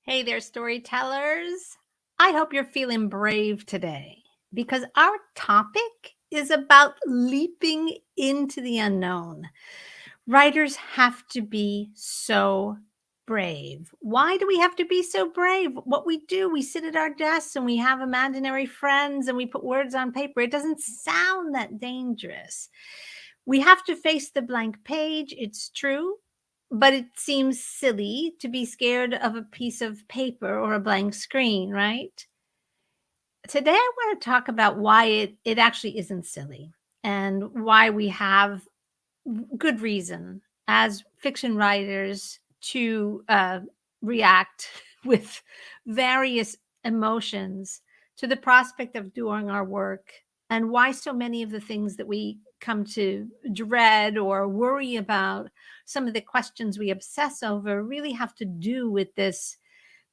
Hey there, storytellers. I hope you're feeling brave today because our topic is about leaping into the unknown. Writers have to be so brave. Why do we have to be so brave? What we do, we sit at our desks and we have imaginary friends and we put words on paper. It doesn't sound that dangerous. We have to face the blank page. It's true. But it seems silly to be scared of a piece of paper or a blank screen, right? Today, I want to talk about why it actually isn't silly and why we have good reason as fiction writers to react with various emotions to the prospect of doing our work, and why so many of the things that we come to dread or worry about, some of the questions we obsess over, really have to do with this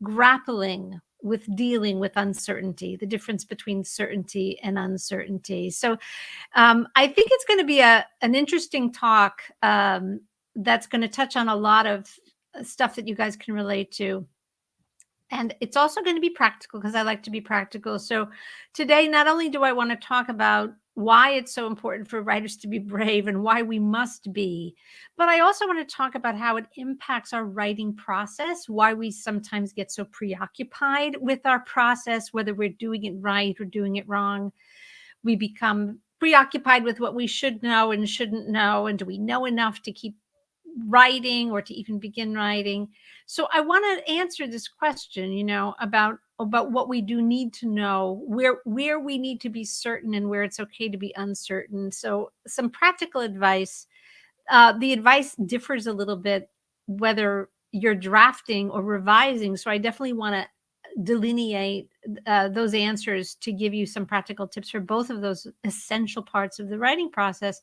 grappling with dealing with uncertainty, the difference between certainty and uncertainty. So I think it's going to be an interesting talk that's going to touch on a lot of stuff that you guys can relate to. And it's also going to be practical because I like to be practical. So today, not only do I want to talk about why it's so important for writers to be brave and why we must be, but I also want to talk about how it impacts our writing process, why we sometimes get so preoccupied with our process, whether we're doing it right or doing it wrong. We become preoccupied with what we should know and shouldn't know. And do we know enough to keep writing or to even begin writing? So I want to answer this question, about what we do need to know, where we need to be certain and where it's okay to be uncertain. So some practical advice. The advice differs a little bit whether you're drafting or revising. So I definitely want to delineate those answers to give you some practical tips for both of those essential parts of the writing process.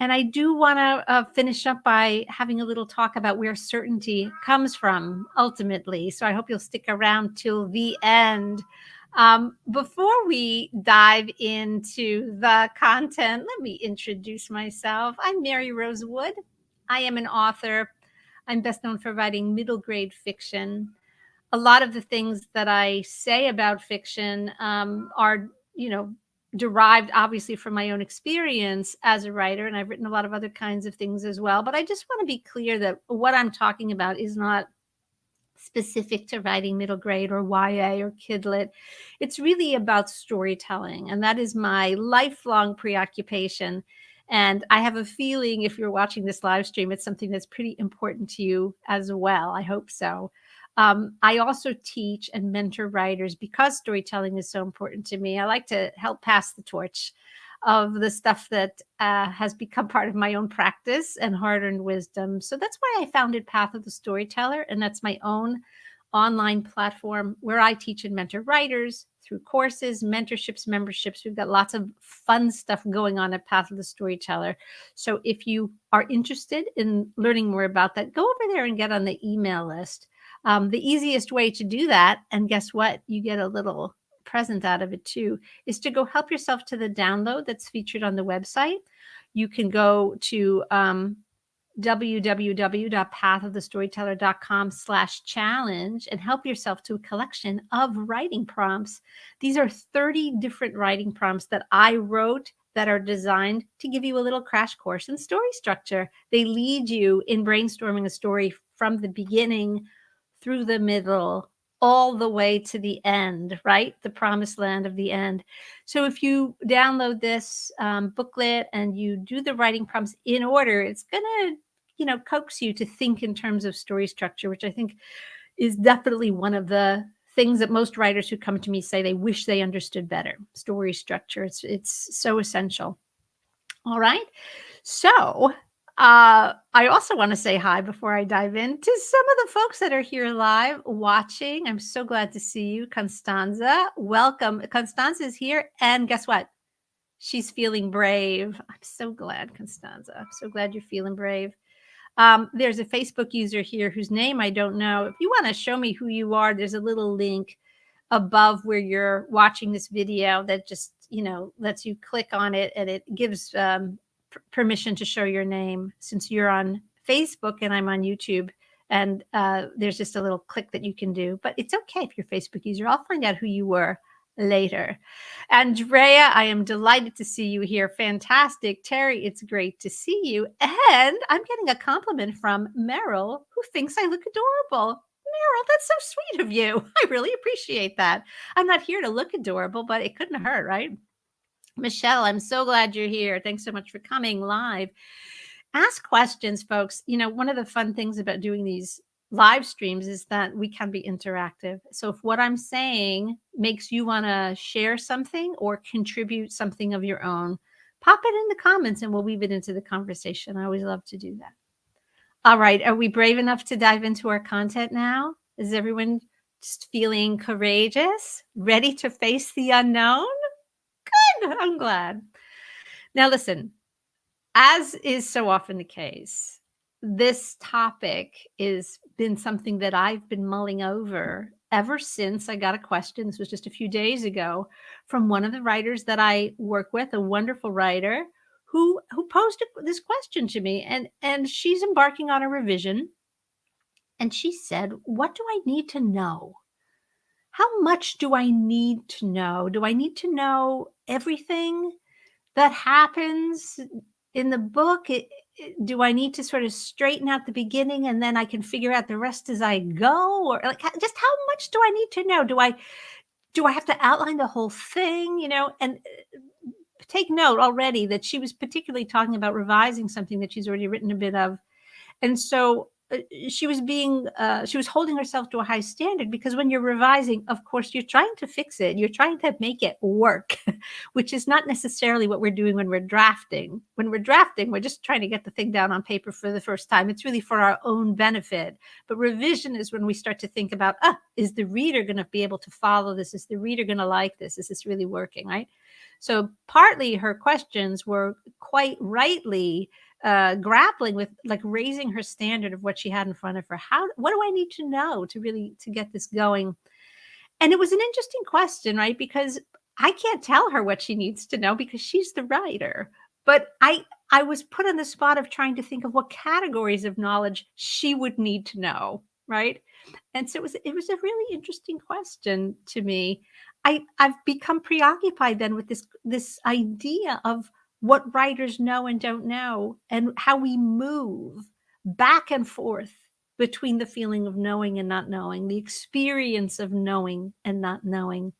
And I do want to finish up by having a little talk about where certainty comes from ultimately. So I hope you'll stick around till the end. Before we dive into the content, let me introduce myself. I'm Mary Rose Wood. I am an author. I'm best known for writing middle grade fiction. A lot of the things that I say about fiction are, derived obviously from my own experience as a writer. And I've written a lot of other kinds of things as well. But I just want to be clear that what I'm talking about is not specific to writing middle grade or YA or kidlit. It's really about storytelling. And that is my lifelong preoccupation. And I have a feeling if you're watching this live stream, it's something that's pretty important to you as well. I hope so. I also teach and mentor writers because storytelling is so important to me. I like to help pass the torch of the stuff that has become part of my own practice and hard-earned wisdom. So that's why I founded Path of the Storyteller, and that's my own online platform where I teach and mentor writers through courses, mentorships, memberships. We've got lots of fun stuff going on at Path of the Storyteller. So if you are interested in learning more about that, go over there and get on the email list. The easiest way to do that, and guess what? You get a little present out of it too, is to go help yourself to the download that's featured on the website. You can go to www.pathofthestoryteller.com/challenge and help yourself to a collection of writing prompts. These are 30 different writing prompts that I wrote that are designed to give you a little crash course in story structure. They lead you in brainstorming a story from the beginning through the middle, all the way to the end, right? The promised land of the end. So if you download this booklet and you do the writing prompts in order, it's going to, coax you to think in terms of story structure, which I think is definitely one of the things that most writers who come to me say they wish they understood better. Story structure. It's so essential. All right. So I also want to say hi before I dive in to some of the folks that are here live watching. I'm so glad to see you. Constanza, welcome. Constanza is here. And guess what? She's feeling brave. I'm so glad, Constanza. I'm so glad you're feeling brave. There's a Facebook user here whose name I don't know. If you want to show me who you are, there's a little link above where you're watching this video that just, lets you click on it, and it gives permission to show your name. Since you're on Facebook and I'm on YouTube, And there's just a little click that you can do, but it's okay if you're a Facebook user. I'll find out who you were later. Andrea, I am delighted to see you here. Fantastic. Terry, it's great to see you. And I'm getting a compliment from Meryl, who thinks I look adorable. Meryl, that's so sweet of you. I really appreciate that. I'm not here to look adorable, but it couldn't hurt, right? Michelle, I'm so glad you're here. Thanks so much for coming live. Ask questions, folks. You know, one of the fun things about doing these live streams is that we can be interactive. So if what I'm saying makes you want to share something or contribute something of your own, pop it in the comments and we'll weave it into the conversation. I always love to do that. All right. Are we brave enough to dive into our content now? Is everyone just feeling courageous, ready to face the unknown? Good. I'm glad. Now, listen, as is so often the case, this topic has been something that I've been mulling over ever since I got a question. This was just a few days ago from one of the writers that I work with, a wonderful writer who posed this question to me, and she's embarking on a revision. And she said, "What do I need to know? How much do I need to know? Do I need to know everything that happens in the book? Do I need to sort of straighten out the beginning and then I can figure out the rest as I go? Or like, just how much do I need to know? Do I have to outline the whole thing? You know, and take note already that she was particularly talking about revising something that she's already written a bit of. And so she was holding herself to a high standard, because when you're revising, of course, you're trying to fix it. You're trying to make it work, which is not necessarily what we're doing when we're drafting. When we're drafting, we're just trying to get the thing down on paper for the first time. It's really for our own benefit. But revision is when we start to think about, is the reader going to be able to follow this? Is the reader going to like this? Is this really working, right? So partly her questions were quite rightly grappling with, like, raising her standard of what she had in front of her. What do I need to know to really to get this going? And it was an interesting question, right? Because I can't tell her what she needs to know because she's the writer. But I was put on the spot of trying to think of what categories of knowledge she would need to know, right? And so it was a really interesting question to me. I've become preoccupied then with this idea of what writers know and don't know, and how we move back and forth between the feeling of knowing and not knowing, the experience of knowing and not knowing.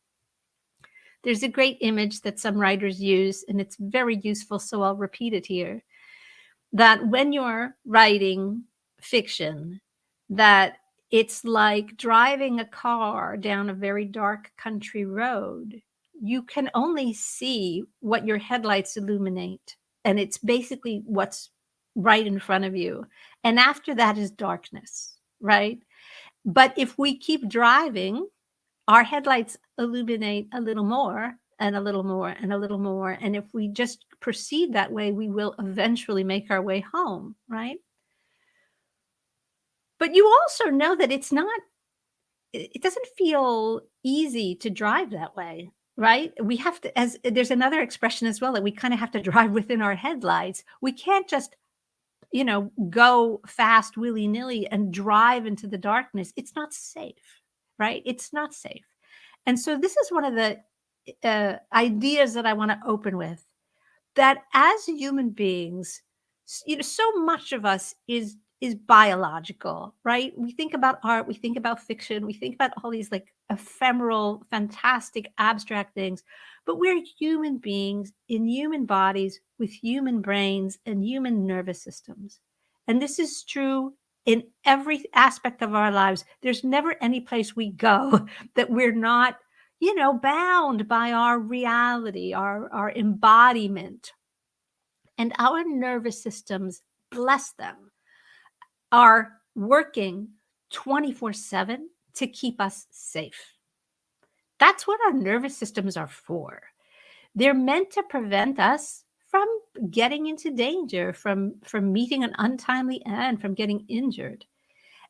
There's a great image that some writers use, and it's very useful, so I'll repeat it here, that when you're writing fiction, that it's like driving a car down a very dark country road. You can only see what your headlights illuminate, and it's basically what's right in front of you. And after that is darkness, right? But if we keep driving, our headlights illuminate a little more and a little more and a little more. And if we just proceed that way, we will eventually make our way home, right? But you also know that it doesn't feel easy to drive that way, right? We have to, as there's another expression as well, that we kind of have to drive within our headlights. We can't just, go fast willy-nilly and drive into the darkness. It's not safe, right? It's not safe. And so this is one of the ideas that I want to open with, that as human beings, so much of us is biological, right? We think about art, we think about fiction, we think about all these like ephemeral, fantastic, abstract things, but we're human beings in human bodies with human brains and human nervous systems. And this is true in every aspect of our lives. There's never any place we go that we're not, bound by our reality, our embodiment. And our nervous systems, bless them, are working 24/7 to keep us safe. That's what our nervous systems are for. They're meant to prevent us from getting into danger, from meeting an untimely end, from getting injured.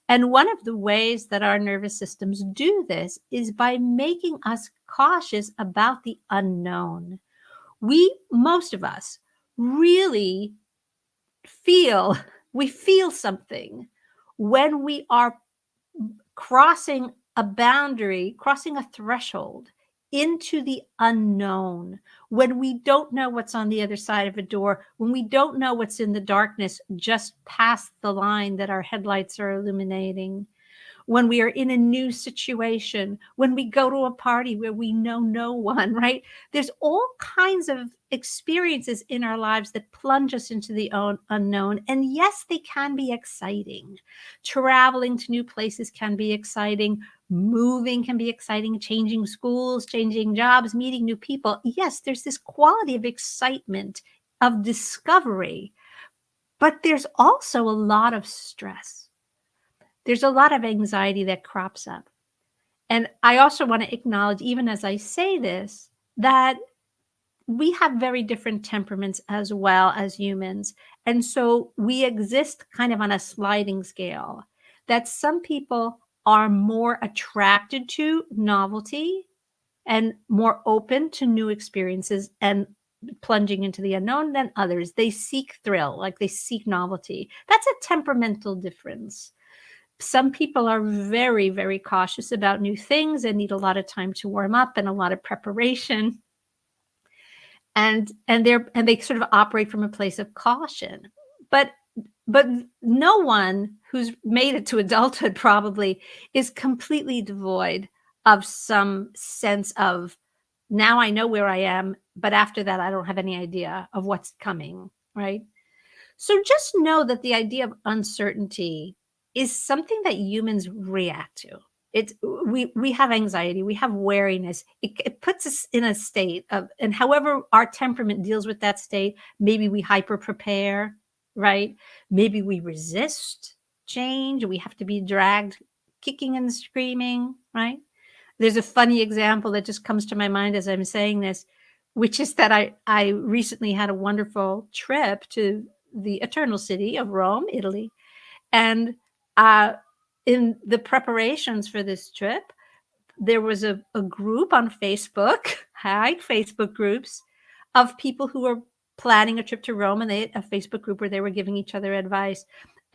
And one of the ways that our nervous systems do this is by making us cautious about the unknown. Most of us really we feel something when we are crossing a boundary, crossing a threshold into the unknown, when we don't know what's on the other side of a door, when we don't know what's in the darkness just past the line that our headlights are illuminating, when we are in a new situation, when we go to a party where we know no one, right? There's all kinds of experiences in our lives that plunge us into the unknown. And yes, they can be exciting. Traveling to new places can be exciting. Moving can be exciting. Changing schools, changing jobs, meeting new people. Yes, there's this quality of excitement, of discovery, but there's also a lot of stress. There's a lot of anxiety that crops up. And I also want to acknowledge, even as I say this, that we have very different temperaments as well as humans. And so we exist kind of on a sliding scale, that some people are more attracted to novelty and more open to new experiences and plunging into the unknown than others. They seek thrill, like they seek novelty. That's a temperamental difference. Some people are very, very cautious about new things and need a lot of time to warm up and a lot of preparation. And they sort of operate from a place of caution. But no one who's made it to adulthood probably is completely devoid of some sense of, now I know where I am, but after that, I don't have any idea of what's coming, right? So just know that the idea of uncertainty is something that humans react to. It's we have anxiety, we have wariness. It puts us in a state of, and however our temperament deals with that state, maybe we hyper prepare, right? Maybe we resist change. We have to be dragged kicking and screaming, right? There's a funny example that just comes to my mind as I'm saying this, which is that I recently had a wonderful trip to the eternal city of Rome, Italy. And in the preparations for this trip, there was a group on Facebook, hi, Facebook groups, of people who were planning a trip to Rome, and they had a Facebook group where they were giving each other advice.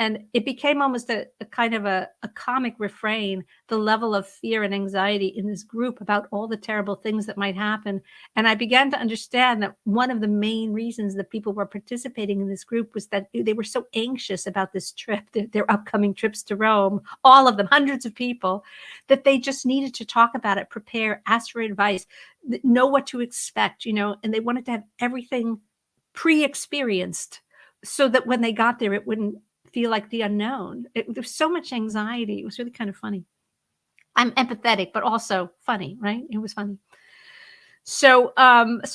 And it became almost a kind of a comic refrain, the level of fear and anxiety in this group about all the terrible things that might happen. And I began to understand that one of the main reasons that people were participating in this group was that they were so anxious about this trip, their upcoming trips to Rome, all of them, hundreds of people, that they just needed to talk about it, prepare, ask for advice, know what to expect, and they wanted to have everything pre-experienced so that when they got there, it wouldn't feel like the unknown. There's so much anxiety. It was really kind of funny. I'm empathetic, but also funny, right? It was funny. So that's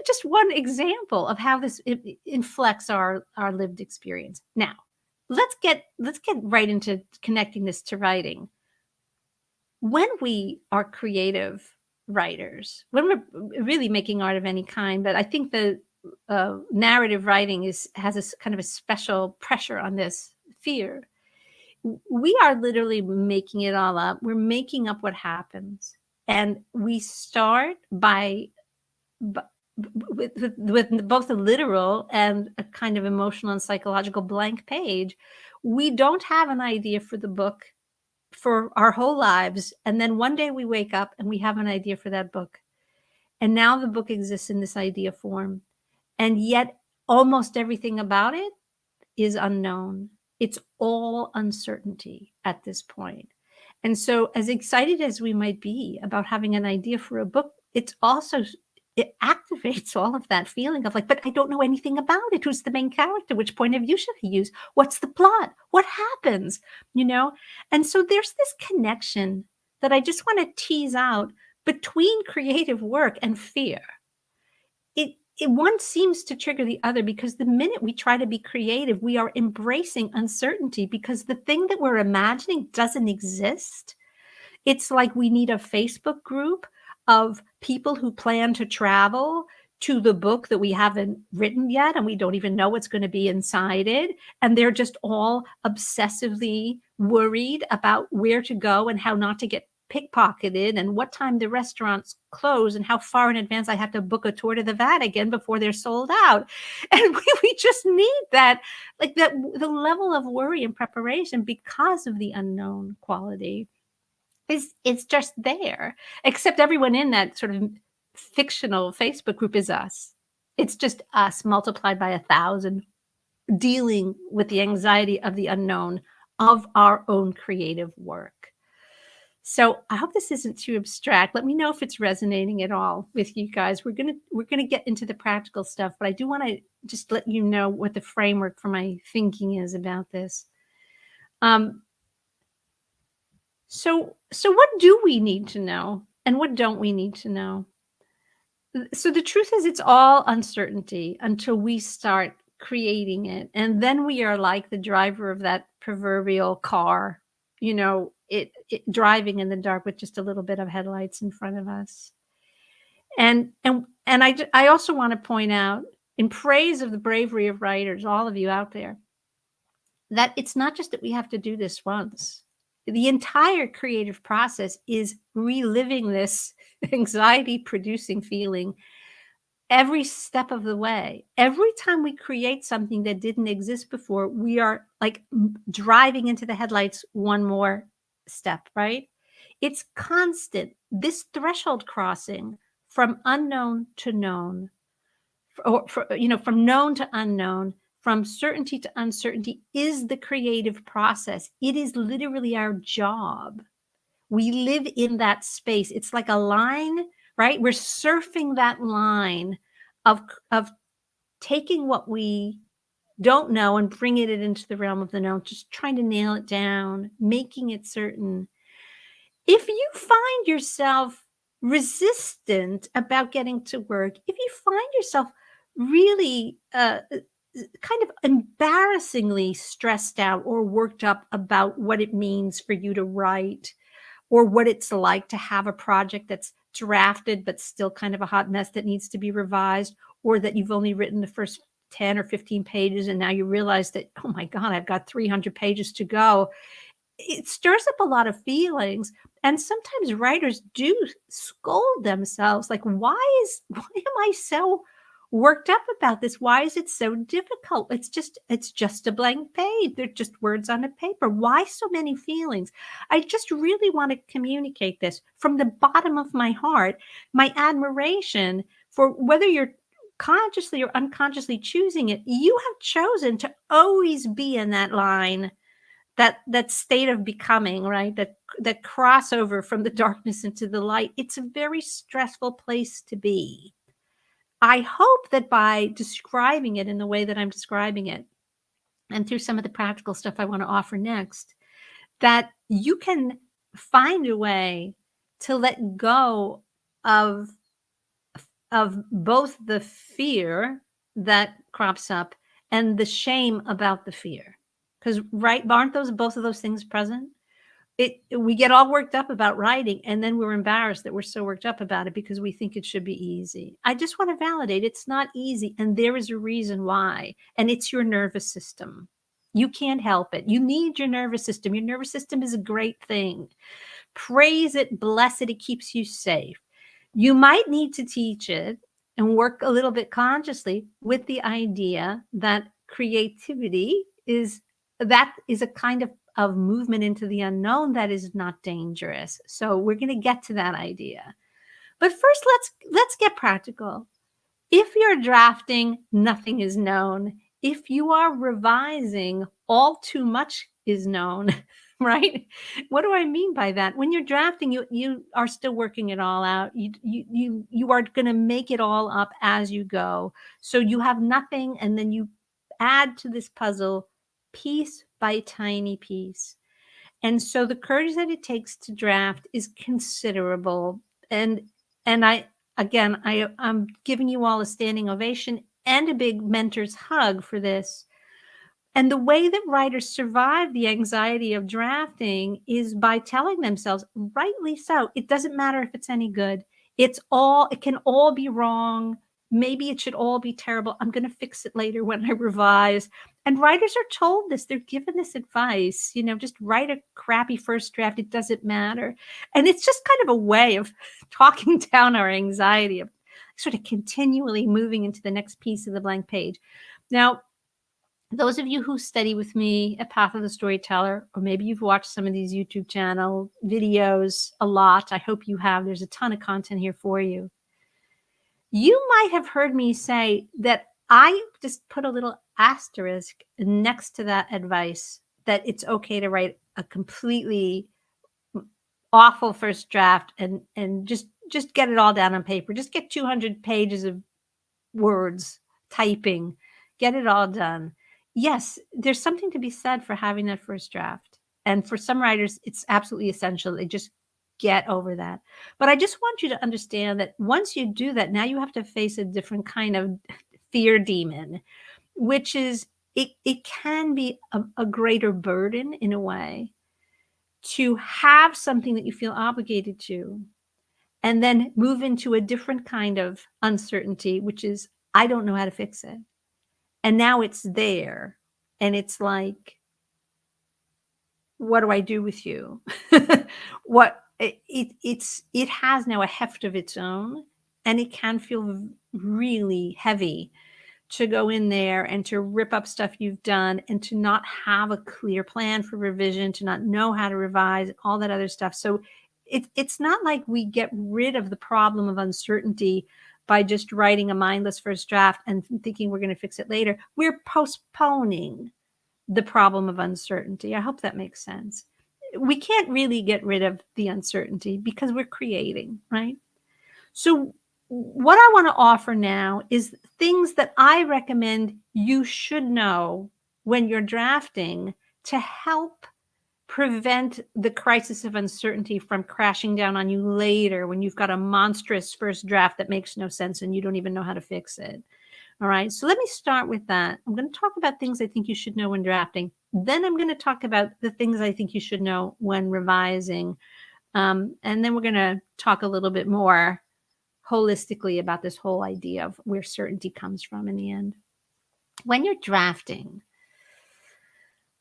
just one example of how this inflects our lived experience. Now, let's get right into connecting this to writing. When we are creative writers, when we're really making art of any kind, but I think the narrative writing has a kind of a special pressure on this fear. We are literally making it all up. We're making up what happens, and we start with both a literal and a kind of emotional and psychological blank page. We don't have an idea for the book for our whole lives, and then one day we wake up and we have an idea for that book, and now the book exists in this idea form. And yet almost everything about it is unknown. It's all uncertainty at this point. And so as excited as we might be about having an idea for a book, it activates all of that feeling of like, but I don't know anything about it. Who's the main character? Which point of view should I use? What's the plot? What happens? And so there's this connection that I just want to tease out between creative work and fear. One seems to trigger the other, because the minute we try to be creative, we are embracing uncertainty because the thing that we're imagining doesn't exist. It's like we need a Facebook group of people who plan to travel to the book that we haven't written yet, and we don't even know what's going to be inside it. And they're just all obsessively worried about where to go and how not to get pickpocketed and what time the restaurants close and how far in advance I have to book a tour to the Vatican before they're sold out. And we just need that, like that, the level of worry and preparation because of the unknown quality is it's just there, except everyone in that sort of fictional Facebook group is us. It's just us multiplied by 1,000 dealing with the anxiety of the unknown of our own creative work. So I hope this isn't too abstract. Let me know if it's resonating at all with you guys. We're gonna get into the practical stuff, but I do want to just let you know what the framework for my thinking is about this. So what do we need to know, and what don't we need to know? So the truth is, it's all uncertainty until we start creating it, and then we are like the driver of that proverbial car, it driving in the dark with just a little bit of headlights in front of us. And I also want to point out, in praise of the bravery of writers, all of you out there, that it's not just that we have to do this once. The entire creative process is reliving this anxiety producing feeling every step of the way. Every time we create something that didn't exist before, we are like driving into the headlights one more step, right? It's constant. This threshold crossing from unknown to known, from known to unknown, from certainty to uncertainty is the creative process. It is literally our job. We live in that space. It's like a line, right? We're surfing that line of taking what we don't know and bringing it into the realm of the known, just trying to nail it down, making it certain. If you find yourself resistant about getting to work, if you find yourself really kind of embarrassingly stressed out or worked up about what it means for you to write, or what it's like to have a project that's drafted but still kind of a hot mess that needs to be revised, or that you've only written the first 10 or 15 pages and now you realize that, oh my God, I've got 300 pages to go. It stirs up a lot of feelings. And sometimes writers do scold themselves, like, why am I so worked up about this? Why is it so difficult? It's just a blank page. They're just words on a paper. Why so many feelings? I just really want to communicate this from the bottom of my heart, my admiration for whether you're consciously or unconsciously choosing it. You have chosen to always be in that line, that state of becoming, right? That crossover from the darkness into the light. It's a very stressful place to be. I hope that by describing it in the way that I'm describing it, and through some of the practical stuff I want to offer next, that you can find a way to let go of both the fear that crops up and the shame about the fear. Because, right, aren't both of those things present? We get all worked up about writing, and then we're embarrassed that we're so worked up about it because we think it should be easy. I just want to validate it's not easy, and there is a reason why, and it's your nervous system. You can't help it. You need your nervous system. Your nervous system is a great thing. Praise it, bless it. It keeps you safe. You might need to teach it and work a little bit consciously with the idea that creativity is a kind of movement into the unknown that is not dangerous. So we're going to get to that idea. But first, let's get practical. If you're drafting, nothing is known. If you are revising, all too much is known, right? What do I mean by that? When you're drafting, you are still working it all out. You are going to make it all up as you go. So you have nothing, and then you add to this puzzle piece by tiny piece. And so the courage that it takes to draft is considerable. And I'm giving you all a standing ovation and a big mentor's hug for this. And the way that writers survive the anxiety of drafting is by telling themselves, rightly so, it doesn't matter if it's any good. It can all be wrong. Maybe it should all be terrible. I'm going to fix it later when I revise. And writers are told this, they're given this advice, just write a crappy first draft. It doesn't matter. And it's just kind of a way of talking down our anxiety of sort of continually moving into the next piece of the blank page. Now, those of you who study with me at Path of the Storyteller, or maybe you've watched some of these YouTube channel videos a lot. I hope you have. There's a ton of content here for you. You might have heard me say that I just put a little asterisk next to that advice that it's okay to write a completely awful first draft and just get it all down on paper. Just get 200 pages of words, typing, get it all done. Yes, there's something to be said for having that first draft. And for some writers, it's absolutely essential. They just get over that. But I just want you to understand that once you do that, now you have to face a different kind of fear demon, which is it can be a greater burden in a way to have something that you feel obligated to, and then move into a different kind of uncertainty, which is, I don't know how to fix it. And now it's there. And it's like, what do I do with you? It has now a heft of its own, and it can feel really heavy to go in there and to rip up stuff you've done and to not have a clear plan for revision, to not know how to revise, all that other stuff. So it's not like we get rid of the problem of uncertainty by just writing a mindless first draft and thinking we're going to fix it later. We're postponing the problem of uncertainty. I hope that makes sense. We can't really get rid of the uncertainty because we're creating, right? So what I want to offer now is things that I recommend you should know when you're drafting to help prevent the crisis of uncertainty from crashing down on you later when you've got a monstrous first draft that makes no sense and you don't even know how to fix it. All right, so let me start with that. I'm going to talk about things I think you should know when drafting. Then I'm going to talk about the things I think you should know when revising. And then we're going to talk a little bit more holistically about this whole idea of where certainty comes from in the end. When you're drafting,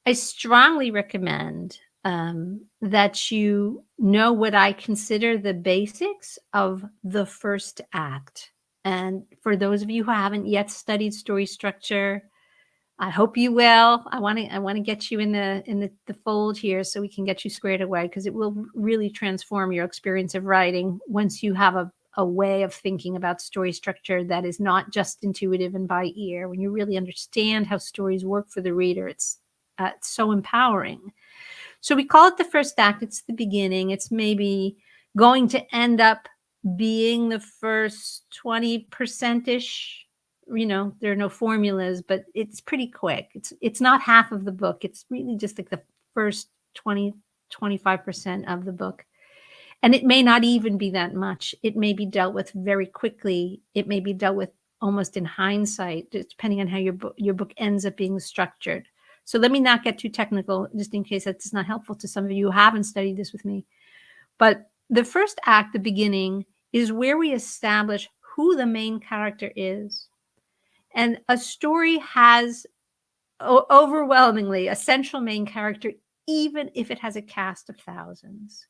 I strongly recommend that you know what I consider the basics of the first act. And for those of you who haven't yet studied story structure, I hope you will. I want to get you in the fold here so we can get you squared away, because it will really transform your experience of writing once you have a way of thinking about story structure that is not just intuitive and by ear. When you really understand how stories work for the reader, it's so empowering. So we call it the first act. It's the beginning. It's maybe going to end up being the first 20%-ish. There are no formulas, but it's pretty quick. It's not half of the book. It's really just like the first 20-25% of the book. And it may not even be that much. It may be dealt with very quickly. It may be dealt with almost in hindsight, depending on how your book ends up being structured. So let me not get too technical, just in case that's not helpful to some of you who haven't studied this with me. But the first act, the beginning, is where we establish who the main character is. And a story has overwhelmingly a central main character, even if it has a cast of thousands.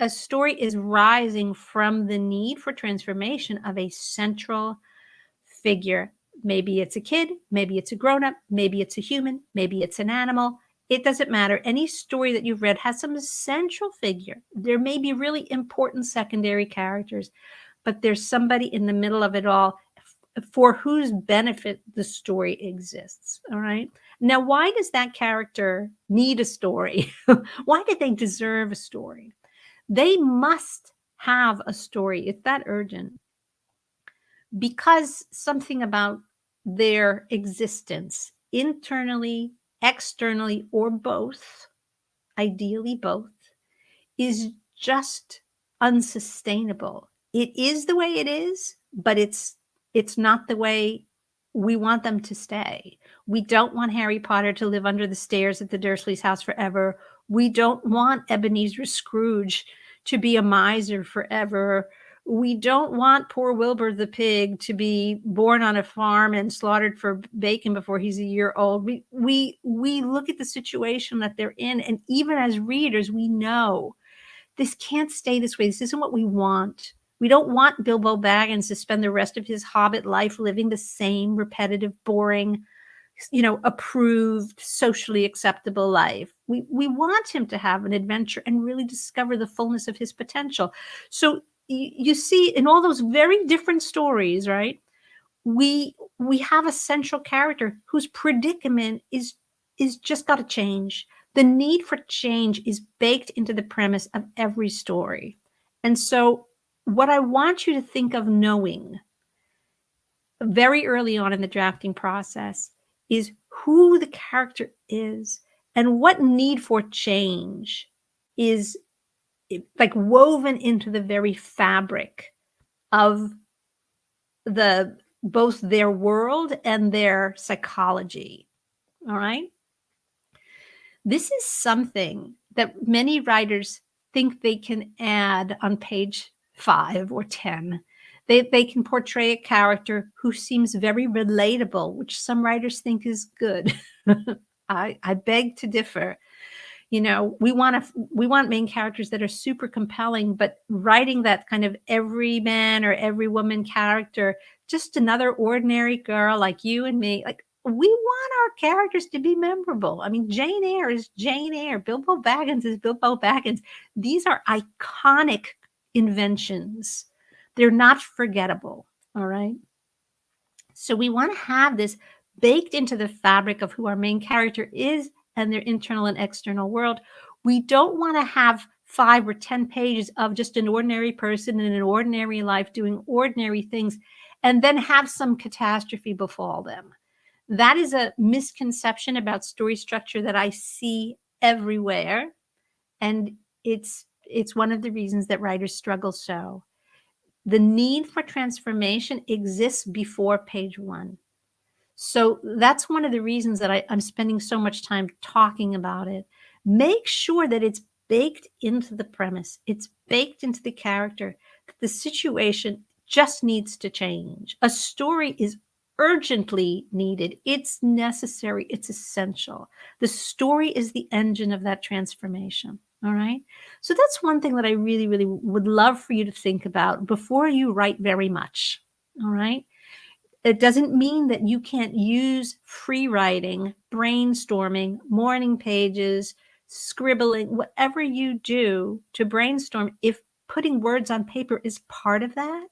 A story is rising from the need for transformation of a central figure. Maybe it's a kid, maybe it's a grown-up, maybe it's a human, maybe it's an animal. It doesn't matter. Any story that you've read has some central figure. There may be really important secondary characters, but there's somebody in the middle of it all for whose benefit the story exists. All right. Now, why does that character need a story? Why did they deserve a story? They must have a story. It's that urgent. Because something about their existence, internally, externally, or both, ideally both, is just unsustainable. It is the way it is, but it's not the way we want them to stay. We don't want Harry Potter to live under the stairs at the Dursleys' house forever. We don't want Ebenezer Scrooge to be a miser forever. We don't want poor Wilbur the pig to be born on a farm and slaughtered for bacon before he's a year old. We look at the situation that they're in, and even as readers, we know this can't stay this way. This isn't what we want. We don't want Bilbo Baggins to spend the rest of his hobbit life living the same repetitive, boring, approved, socially acceptable life. We want him to have an adventure and really discover the fullness of his potential. So you see in all those very different stories, right? We have a central character whose predicament is just got to change. The need for change is baked into the premise of every story. And so what I want you to think of knowing very early on in the drafting process is who the character is and what need for change is like woven into the very fabric of both their world and their psychology. All right. This is something that many writers think they can add on page 5 or 10. They can portray a character who seems very relatable, which some writers think is good. I beg to differ. We want main characters that are super compelling, but writing that kind of every man or every woman character, just another ordinary girl like you and me, like we want our characters to be memorable. I mean, Jane Eyre is Jane Eyre. Bilbo Baggins is Bilbo Baggins. These are iconic inventions. They're not forgettable. All right. So we want to have this baked into the fabric of who our main character is and their internal and external world. We don't want to have 5 or 10 pages of just an ordinary person in an ordinary life doing ordinary things and then have some catastrophe befall them. That is a misconception about story structure that I see everywhere. And it's one of the reasons that writers struggle so. The need for transformation exists before page 1. So that's one of the reasons that I'm spending so much time talking about it. Make sure that it's baked into the premise. It's baked into the character. The situation just needs to change. A story is urgently needed. It's necessary. It's essential. The story is the engine of that transformation. All right. So that's one thing that I really, really would love for you to think about before you write very much. All right. It doesn't mean that you can't use free writing, brainstorming, morning pages, scribbling, whatever you do to brainstorm. If putting words on paper is part of that,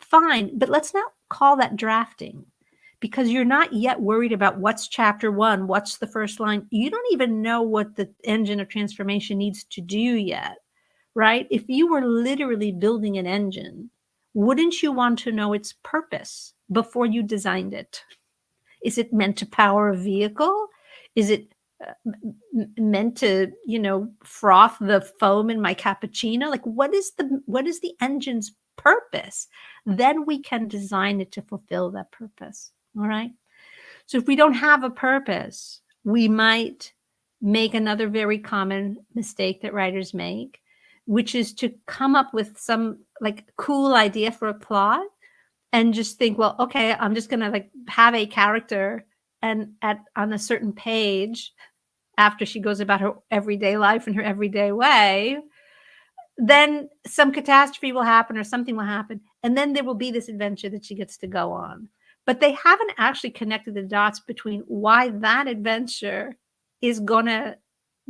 fine. But let's not call that drafting because you're not yet worried about what's chapter 1, what's the first line. You don't even know what the engine of transformation needs to do yet, right? If you were literally building an engine, wouldn't you want to know its purpose before you designed it? Is it meant to power a vehicle? Is it meant to, froth the foam in my cappuccino? Like what is the engine's purpose? Then we can design it to fulfill that purpose. All right. So if we don't have a purpose, we might make another very common mistake that writers make, which is to come up with some like cool idea for a plot and just think, well, okay, I'm just going to like have a character and on a certain page after she goes about her everyday life in her everyday way, then some catastrophe will happen or something will happen. And then there will be this adventure that she gets to go on. But they haven't actually connected the dots between why that adventure is going to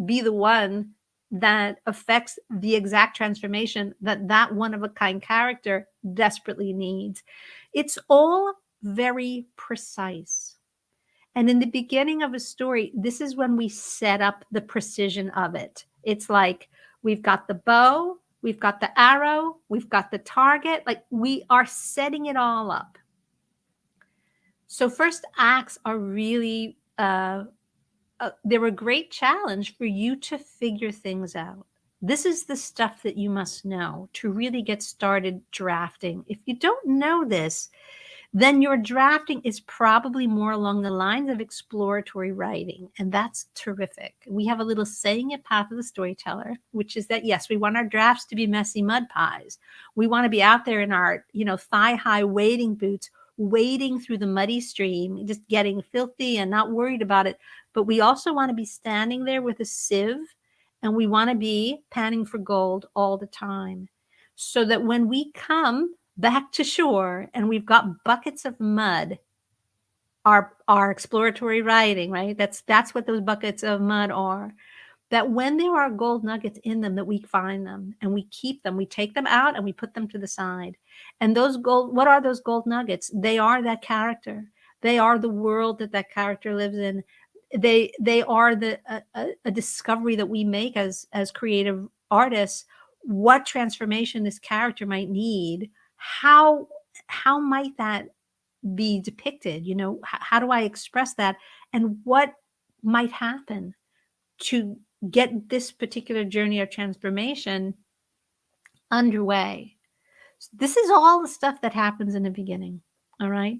be the one that affects the exact transformation that one of a kind character desperately needs. It's all very precise. And in the beginning of a story, this is when we set up the precision of it. It's like we've got the bow, we've got the arrow, we've got the target, like we are setting it all up. So first acts are really, they're a great challenge for you to figure things out. This is the stuff that you must know to really get started drafting. If you don't know this, then your drafting is probably more along the lines of exploratory writing. And that's terrific. We have a little saying at Path of the Storyteller, which is that, yes, we want our drafts to be messy mud pies. We want to be out there in our, thigh-high wading boots, wading through the muddy stream, just getting filthy and not worried about it. But we also want to be standing there with a sieve, and we want to be panning for gold all the time, so that when we come back to shore and we've got buckets of mud, our exploratory writing, right? That's what those buckets of mud are. That when there are gold nuggets in them, that we find them and we keep them, we take them out and we put them to the side. And what are those gold nuggets? They are that character. They are the world that character lives in. They are a discovery that we make as creative artists. What transformation this character might need? How might that be depicted? How do I express that? And what might happen to get this particular journey of transformation underway? This is all the stuff that happens in the beginning. All right.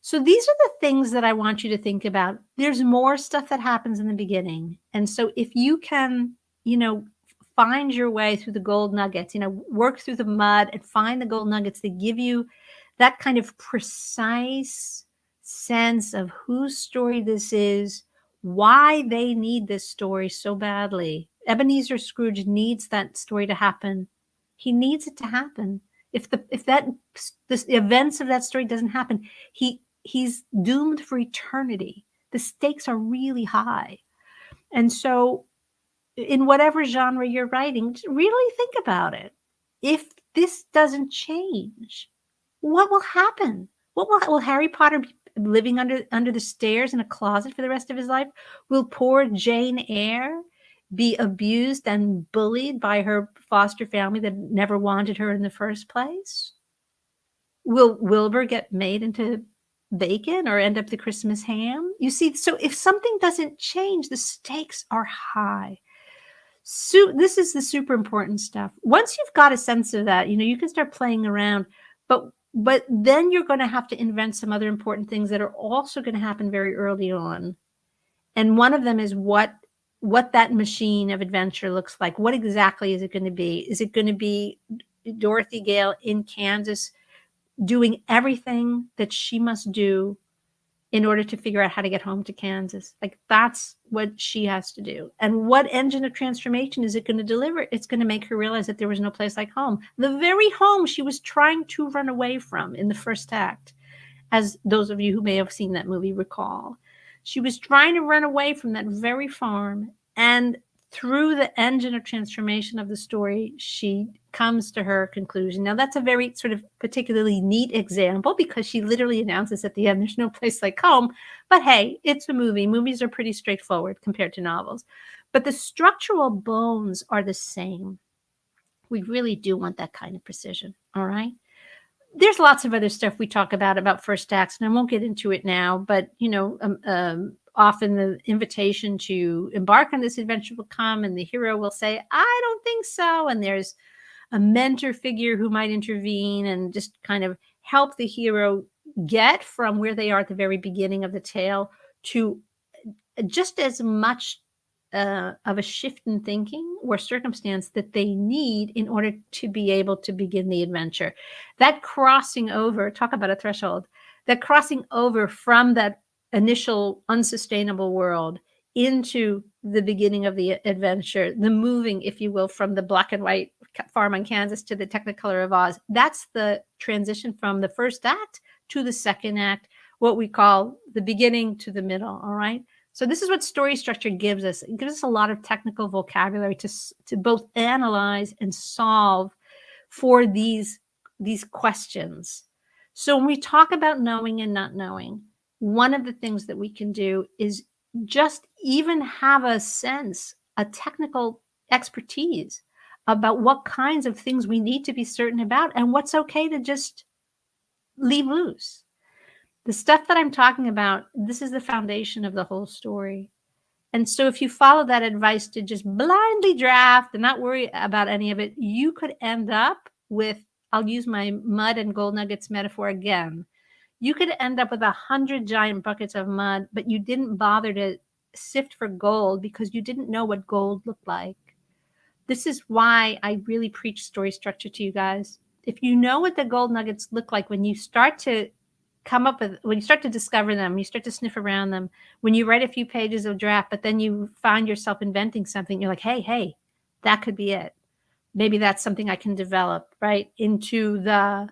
So these are the things that I want you to think about. There's more stuff that happens in the beginning. And so if you can, find your way through the gold nuggets, work through the mud and find the gold nuggets that give you that kind of precise sense of whose story this is, why they need this story so badly. Ebenezer Scrooge needs that story to happen. He needs it to happen. If the events of that story doesn't happen, he's doomed for eternity. The stakes are really high. And so in whatever genre you're writing, really think about it. If this doesn't change, what will happen? Will Harry Potter be living under the stairs in a closet for the rest of his life? Will poor Jane Eyre be abused and bullied by her foster family that never wanted her in the first place? Will Wilbur get made into bacon or end up the Christmas ham? You see, so if something doesn't change, the stakes are high. So this is the super important stuff. Once you've got a sense of that, you can start playing around, but then you're going to have to invent some other important things that are also going to happen very early on. And one of them is what that machine of adventure looks like. What exactly is it going to be? Is it going to be Dorothy Gale in Kansas doing everything that she must do in order to figure out how to get home to Kansas? Like, that's what she has to do. And what engine of transformation is it going to deliver? It's going to make her realize that there was no place like home. The very home she was trying to run away from in the first act, as those of you who may have seen that movie recall. She was trying to run away from that very farm, and through the engine of transformation of the story, she comes to her conclusion. Now, that's a very sort of particularly neat example, because she literally announces at the end, there's no place like home. But hey, it's a movie. Movies are pretty straightforward compared to novels. But the structural bones are the same. We really do want that kind of precision, all right? There's lots of other stuff we talk about first acts, and I won't get into it now, but, often the invitation to embark on this adventure will come, and the hero will say, I don't think so. And there's a mentor figure who might intervene and just kind of help the hero get from where they are at the very beginning of the tale to just as much of a shift in thinking or circumstance that they need in order to be able to begin the adventure. That crossing over, talk about a threshold, that crossing over from that initial unsustainable world into the beginning of the adventure, the moving, if you will, from the black and white farm in Kansas to the Technicolor of Oz. That's the transition from the first act to the second act, what we call the beginning to the middle, all right? So this is what story structure gives us. It gives us a lot of technical vocabulary to both analyze and solve for these questions. So when we talk about knowing and not knowing, one of the things that we can do is just even have a sense, a technical expertise about what kinds of things we need to be certain about and what's okay to just leave loose. The stuff that I'm talking about, this is the foundation of the whole story. And so if you follow that advice to just blindly draft and not worry about any of it, you could end up with, I'll use my mud and gold nuggets metaphor again. You could end up with 100 giant buckets of mud, but you didn't bother to sift for gold because you didn't know what gold looked like. This is why I really preach story structure to you guys. If you know what the gold nuggets look like when you start to when you start to discover them, you start to sniff around them, when you write a few pages of draft, but then you find yourself inventing something, you're like, hey, that could be it. Maybe that's something I can develop, right, into the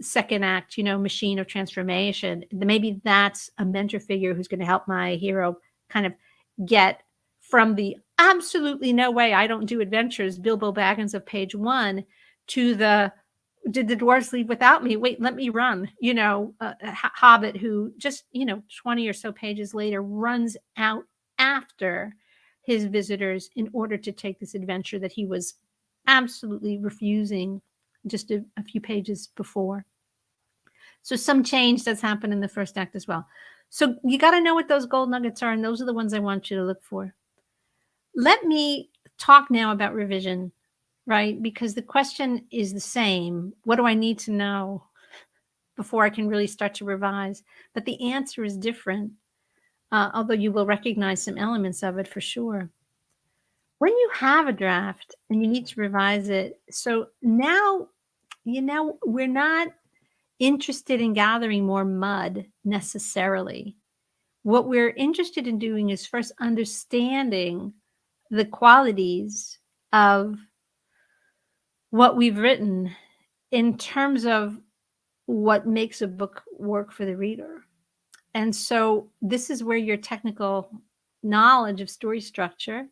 second act, machine of transformation. Maybe that's a mentor figure who's going to help my hero kind of get from the absolutely no way, I don't do adventures, Bilbo Baggins of page 1, to the did the dwarves leave without me? Wait, let me run. A hobbit who just 20 or so pages later runs out after his visitors in order to take this adventure that he was absolutely refusing just a few pages before. So some change that's happened in the first act as well. So you got to know what those gold nuggets are, and those are the ones I want you to look for. Let me talk now about revision, right? Because the question is the same. What do I need to know before I can really start to revise? But the answer is different, although you will recognize some elements of it for sure. When you have a draft and you need to revise it, so now, we're not interested in gathering more mud necessarily. What we're interested in doing is first understanding the qualities of what we've written in terms of what makes a book work for the reader. And so this is where your technical knowledge of story structure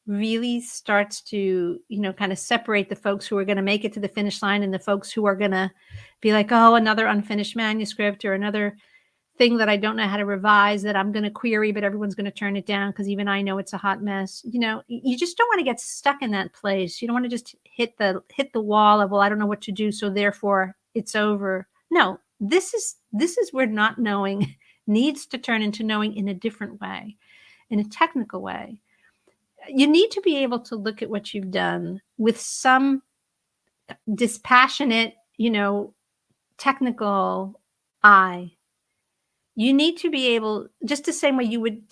really starts to, kind of separate the folks who are going to make it to the finish line and the folks who are going to be like, oh, another unfinished manuscript or another thing that I don't know how to revise that I'm going to query, but everyone's going to turn it down because even I know it's a hot mess. You just don't want to get stuck in that place. You don't want to just hit the wall of, well, I don't know what to do, so therefore it's over. No, this is where not knowing needs to turn into knowing in a different way, in a technical way. You need to be able to look at what you've done with some dispassionate, technical eye. You need to be able, just the same way you would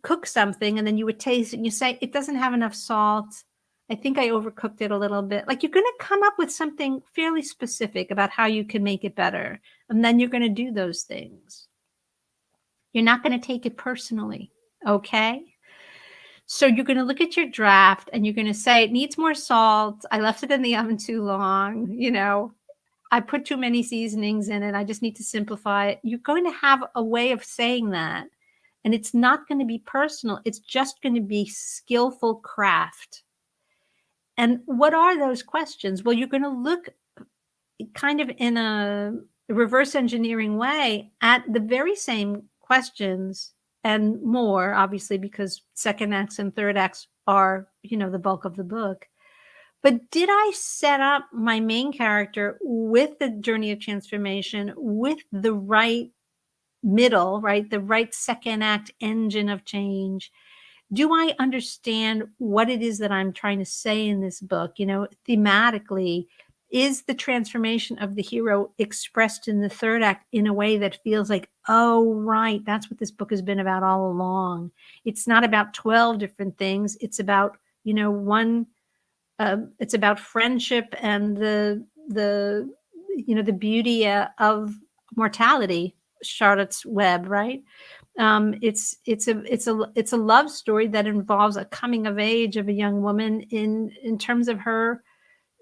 cook something and then you would taste it and you say, it doesn't have enough salt. I think I overcooked it a little bit. Like, you're going to come up with something fairly specific about how you can make it better. And then you're going to do those things. You're not going to take it personally. Okay. So you're going to look at your draft and you're going to say, it needs more salt. I left it in the oven too long. I put too many seasonings in it. I just need to simplify it. You're going to have a way of saying that. And it's not going to be personal. It's just going to be skillful craft. And what are those questions? Well, you're going to look kind of in a reverse engineering way at the very same questions and more, obviously, because second acts and third acts are, the bulk of the book. But did I set up my main character with the journey of transformation, with the right middle, right? The right second act engine of change? Do I understand what it is that I'm trying to say in this book? Thematically, is the transformation of the hero expressed in the third act in a way that feels like, oh, right, that's what this book has been about all along. It's not about 12 different things. It's about, one. It's about friendship and the beauty of mortality, Charlotte's Web, right? It's a love story that involves a coming of age of a young woman in terms of her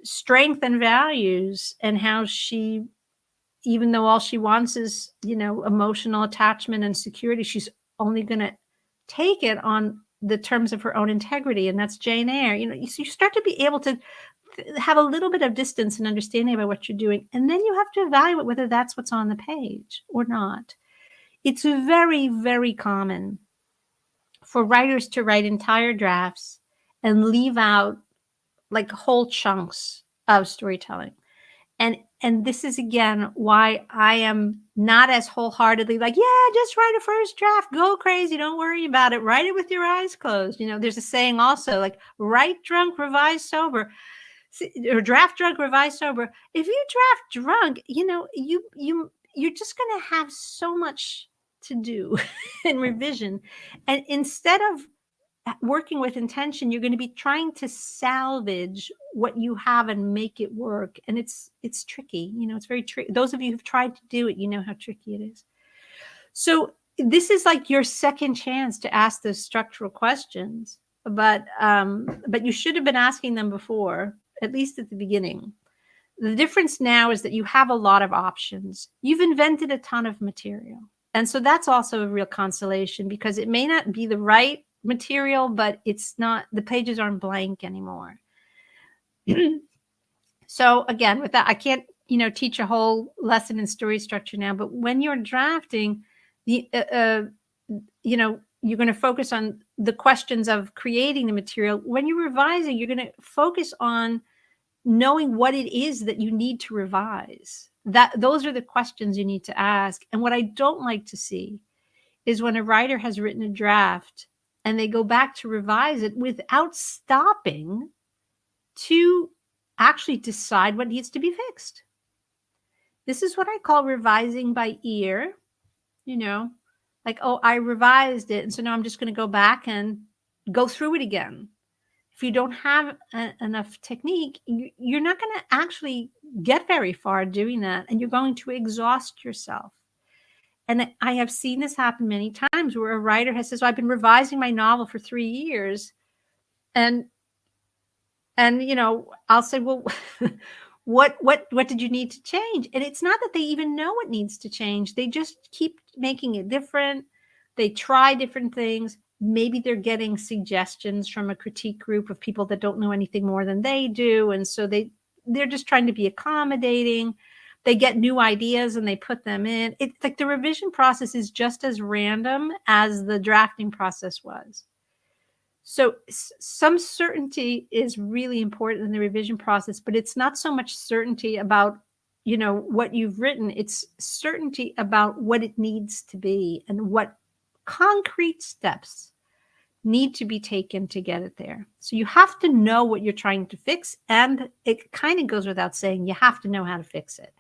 strength and values, and how she, even though all she wants is emotional attachment and security, she's only going to take it on the terms of her own integrity. And that's Jane Eyre. You start to be able to have a little bit of distance and understanding about what you're doing. And then you have to evaluate whether that's what's on the page or not. It's very, very common for writers to write entire drafts and leave out like whole chunks of storytelling. And this is, again, why I am not as wholeheartedly like, yeah, just write a first draft, go crazy, don't worry about it, write it with your eyes closed. There's a saying also, like, write drunk, revise sober. or draft drunk, revise sober. If you draft drunk, you're just going to have so much to do in revision, and instead of working with intention, you're going to be trying to salvage what you have and make it work, and it's tricky. It's very tricky. Those of you who've tried to do it, you know how tricky it is. So this is like your second chance to ask those structural questions, but you should have been asking them before, at least at the beginning. The difference now is that you have a lot of options. You've invented a ton of material. And so that's also a real consolation, because it may not be the right material, but it's not, the pages aren't blank anymore. So again, with that, I can't, teach a whole lesson in story structure now, but when you're drafting, you're going to focus on the questions of creating the material. When you're revising, you're going to focus on knowing what it is that you need to revise. Those are the questions you need to ask. And what I don't like to see is when a writer has written a draft and they go back to revise it without stopping to actually decide what needs to be fixed. This is what I call revising by ear, like, oh, I revised it, and so now I'm just going to go back and go through it again. If you don't have enough technique, you're not going to actually get very far doing that, and you're going to exhaust yourself. And I have seen this happen many times where a writer has said, I've been revising my novel for 3 years. And I'll say, well, what did you need to change? And it's not that they even know what needs to change. They just keep making it different. They try different things. Maybe they're getting suggestions from a critique group of people that don't know anything more than they do. And so they're just trying to be accommodating. They get new ideas and they put them in. It's like the revision process is just as random as the drafting process was. So some certainty is really important in the revision process, but it's not so much certainty about, what you've written. It's certainty about what it needs to be and what concrete steps need to be taken to get it there. So you have to know what you're trying to fix, and it kind of goes without saying, you have to know how to fix it.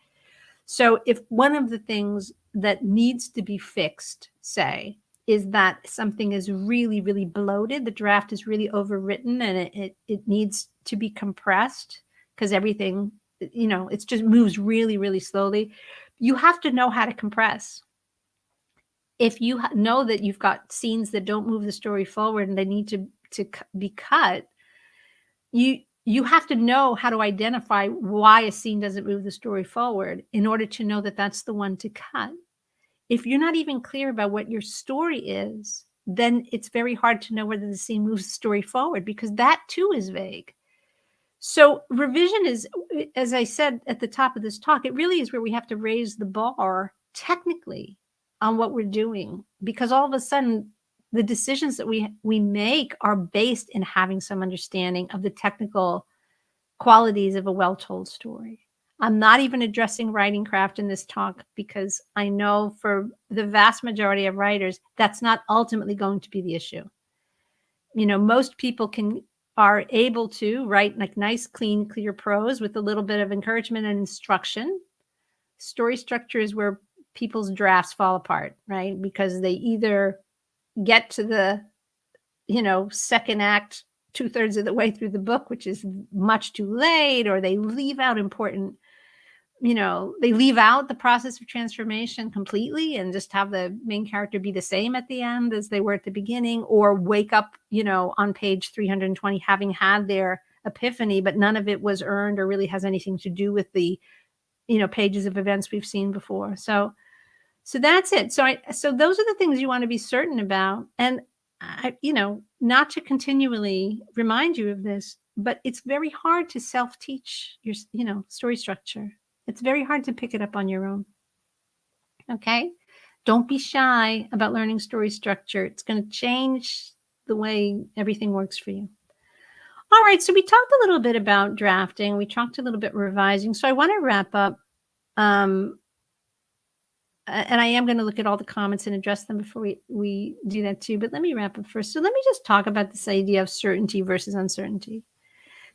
So if one of the things that needs to be fixed, say, is that something is really, really bloated, the draft is really overwritten, and it needs to be compressed because everything, it just moves really, really slowly. You have to know how to compress. If you know that you've got scenes that don't move the story forward and they need to be cut, you have to know how to identify why a scene doesn't move the story forward in order to know that that's the one to cut. If you're not even clear about what your story is, then it's very hard to know whether the scene moves the story forward, because that too is vague. So revision is, as I said at the top of this talk, it really is where we have to raise the bar technically on what we're doing, because all of a sudden the decisions that we make are based in having some understanding of the technical qualities of a well-told story. I'm not even addressing writing craft in this talk, because I know for the vast majority of writers, that's not ultimately going to be the issue. Most people are able to write like nice, clean, clear prose with a little bit of encouragement and instruction. Story structure is where people's drafts fall apart, right? Because they either get to the, second act 2/3 of the way through the book, which is much too late, or they leave out important, they leave out the process of transformation completely and just have the main character be the same at the end as they were at the beginning, or wake up, on page 320 having had their epiphany, but none of it was earned or really has anything to do with the, pages of events we've seen before. So that's it. So those are the things you want to be certain about. And not to continually remind you of this, but it's very hard to self-teach your, story structure. It's very hard to pick it up on your own. Okay? Don't be shy about learning story structure. It's going to change the way everything works for you. All right. So we talked a little bit about drafting. We talked a little bit revising. So I want to wrap up. And I am going to look at all the comments and address them before we do that too. But let me wrap up first. So let me just talk about this idea of certainty versus uncertainty.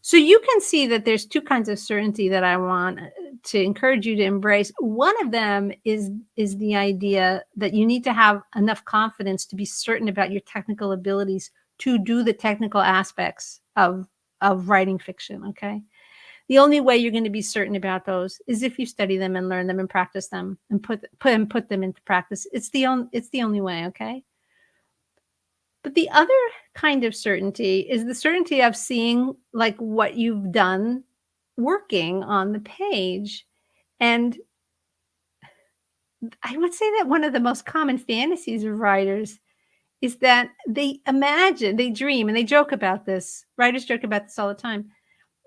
So you can see that there's two kinds of certainty that I want to encourage you to embrace. One of them is the idea that you need to have enough confidence to be certain about your technical abilities to do the technical aspects of writing fiction. Okay. The only way you're going to be certain about those is if you study them and learn them and practice them and put them into practice. It's the only way. Okay. But the other kind of certainty is the certainty of seeing like what you've done working on the page. And I would say that one of the most common fantasies of writers is that they imagine, they dream, and they joke about this. Writers joke about this all the time.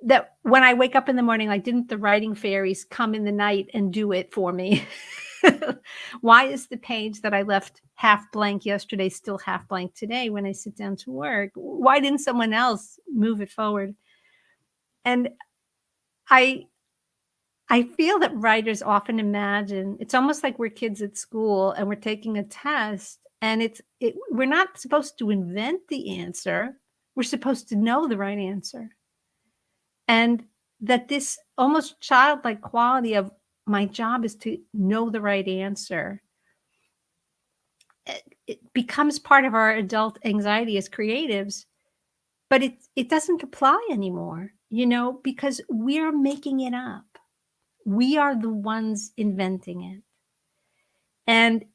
That when I wake up in the morning, like, didn't the writing fairies come in the night and do it for me? Why is the page that I left half blank yesterday still half blank today when I sit down to work? Why didn't someone else move it forward? And I I feel that writers often imagine it's almost like we're kids at school and we're taking a test, and we're not supposed to invent the answer. We're supposed to know the right answer. And that this almost childlike quality of my job is to know the right answer, it becomes part of our adult anxiety as creatives, but it doesn't apply anymore, because we're making it up. We are the ones inventing it. And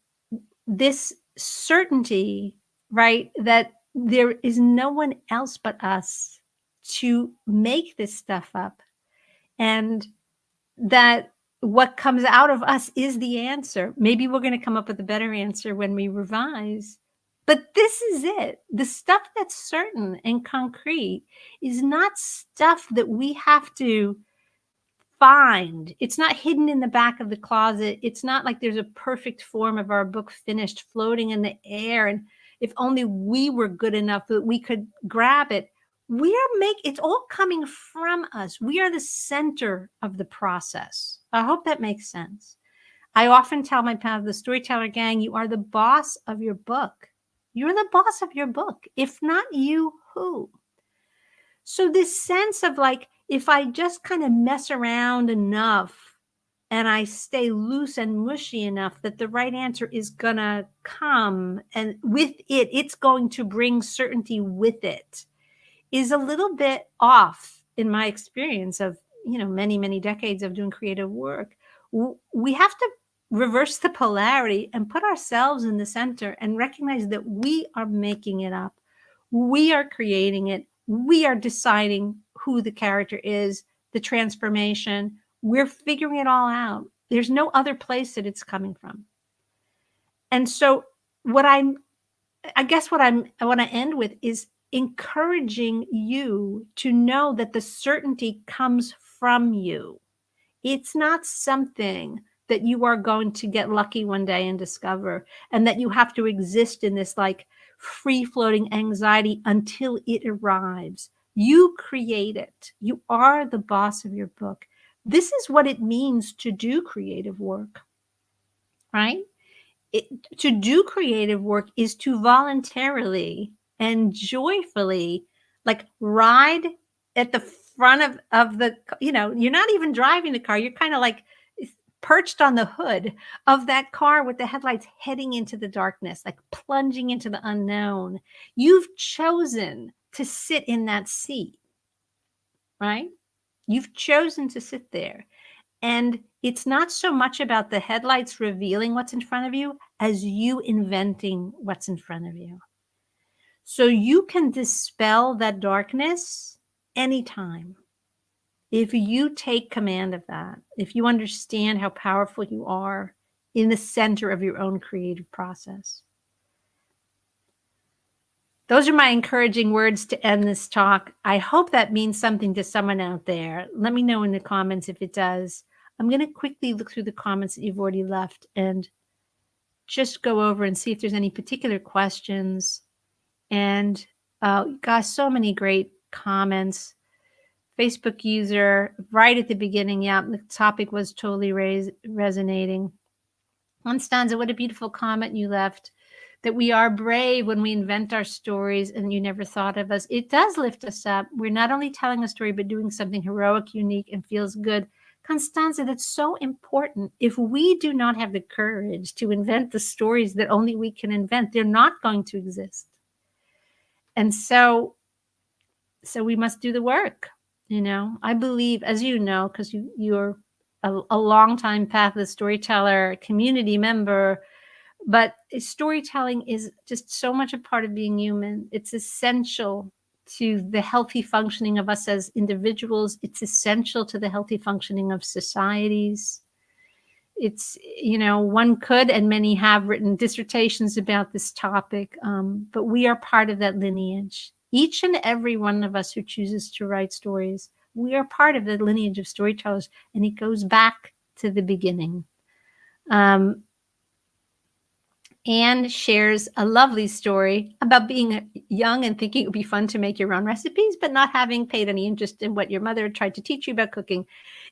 this certainty, right, that there is no one else but us to make this stuff up, and that what comes out of us is the answer. Maybe we're going to come up with a better answer when we revise. But this is it. The stuff that's certain and concrete is not stuff that we have to find. It's not hidden in the back of the closet. It's not like there's a perfect form of our book finished floating in the air. And if only we were good enough that we could grab it. It's all coming from us. We are the center of the process. I hope that makes sense. I often tell the storyteller gang, you are the boss of your book. You're the boss of your book. If not you, who? So this sense of like, if I just kind of mess around enough and I stay loose and mushy enough, that the right answer is going to come, and with it, it's going to bring certainty with it, is a little bit off in my experience of, many, many decades of doing creative work. We have to reverse the polarity and put ourselves in the center and recognize that we are making it up. We are creating it. We are deciding who the character is, the transformation. We're figuring it all out. There's no other place that it's coming from. And so what I want to end with is encouraging you to know that the certainty comes from you. It's not something that you are going to get lucky one day and discover, and that you have to exist in this like free-floating anxiety until it arrives. You create it. You are the boss of your book. This is what it means to do creative work, right? To do creative work is to voluntarily and joyfully like ride at the front of the, you're not even driving the car. You're kind of like perched on the hood of that car with the headlights heading into the darkness, like plunging into the unknown. You've chosen to sit in that seat, right? You've chosen to sit there. And it's not so much about the headlights revealing what's in front of you as you inventing what's in front of you. So you can dispel that darkness anytime. If you take command of that, if you understand how powerful you are in the center of your own creative process. Those are my encouraging words to end this talk. I hope that means something to someone out there. Let me know in the comments if it does. I'm going to quickly look through the comments that you've already left and just go over and see if there's any particular questions. And gosh, so many great comments. Facebook user right at the beginning. Yeah, the topic was totally resonating. Constanza, what a beautiful comment you left. that we are brave when we invent our stories and you never thought of us. It does lift us up. We're not only telling a story, but doing something heroic, unique, and feels good. Constanza, that's so important. If we do not have the courage to invent the stories that only we can invent, they're not going to exist. And so we must do the work. I believe, as you know, because you're a long-time Pathless storyteller, community member, but storytelling is just so much a part of being human. It's essential to the healthy functioning of us as individuals. It's essential to the healthy functioning of societies. It's, one could, and many have written dissertations about this topic, but we are part of that lineage. Each and every one of us who chooses to write stories, we are part of the lineage of storytellers, and it goes back to the beginning. Anne shares a lovely story about being young and thinking it would be fun to make your own recipes, but not having paid any interest in what your mother tried to teach you about cooking.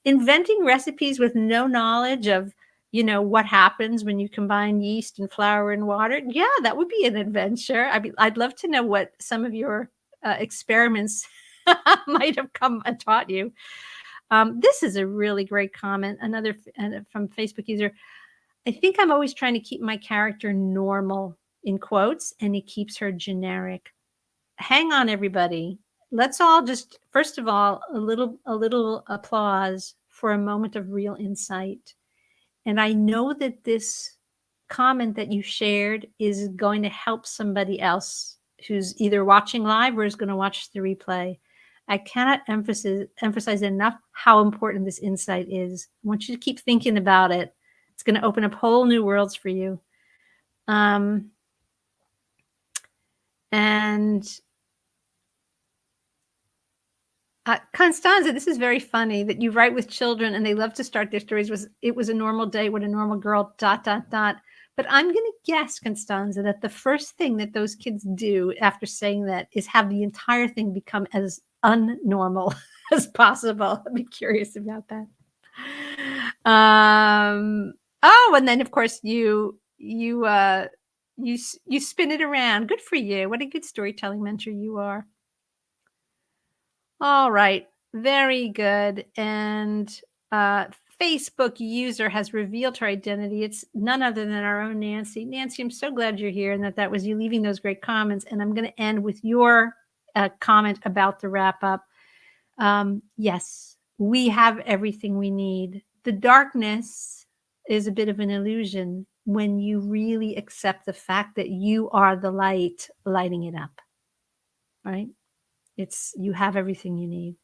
Inventing recipes with no knowledge of, what happens when you combine yeast and flour and water. Yeah, that would be an adventure. I'd love to know what some of your experiments might have come and taught you. This is a really great comment. Another from Facebook user. I think I'm always trying to keep my character normal, in quotes, and it keeps her generic. Hang on, everybody. Let's all just, first of all, a little applause for a moment of real insight. And I know that this comment that you shared is going to help somebody else who's either watching live or is going to watch the replay. I cannot emphasize enough how important this insight is. I want you to keep thinking about it. It's going to open up whole new worlds for you. Constanza, this is very funny that you write with children and they love to start their stories with, it was a normal day when a normal girl, ... But I'm going to guess, Constanza, that the first thing that those kids do after saying that is have the entire thing become as unnormal as possible. I'd be curious about that. And then of course you spin it around. Good for you. What a good storytelling mentor you are. All right. Very good. And Facebook user has revealed her identity. It's none other than our own Nancy. Nancy, I'm so glad you're here and that was you leaving those great comments. And I'm going to end with your comment about the wrap up. Yes, we have everything we need. The darkness is a bit of an illusion when you really accept the fact that you are the light lighting it up, right? You have everything you need.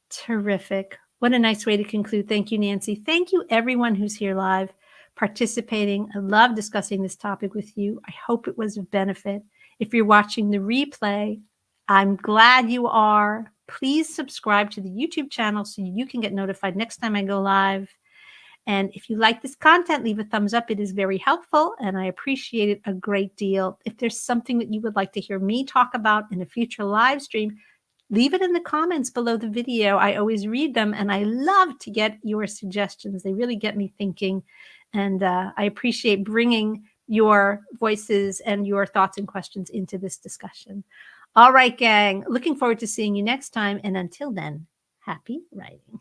Terrific. What a nice way to conclude. Thank you, Nancy. Thank you, everyone who's here live participating. I love discussing this topic with you. I hope it was of benefit. If you're watching the replay, I'm glad you are. Please subscribe to the YouTube channel so you can get notified next time I go live. And if you like this content, leave a thumbs up. It is very helpful, and I appreciate it a great deal. If there's something that you would like to hear me talk about in a future live stream, leave it in the comments below the video. I always read them, and I love to get your suggestions. They really get me thinking, and I appreciate bringing your voices and your thoughts and questions into this discussion. All right, gang. Looking forward to seeing you next time, and until then, happy writing.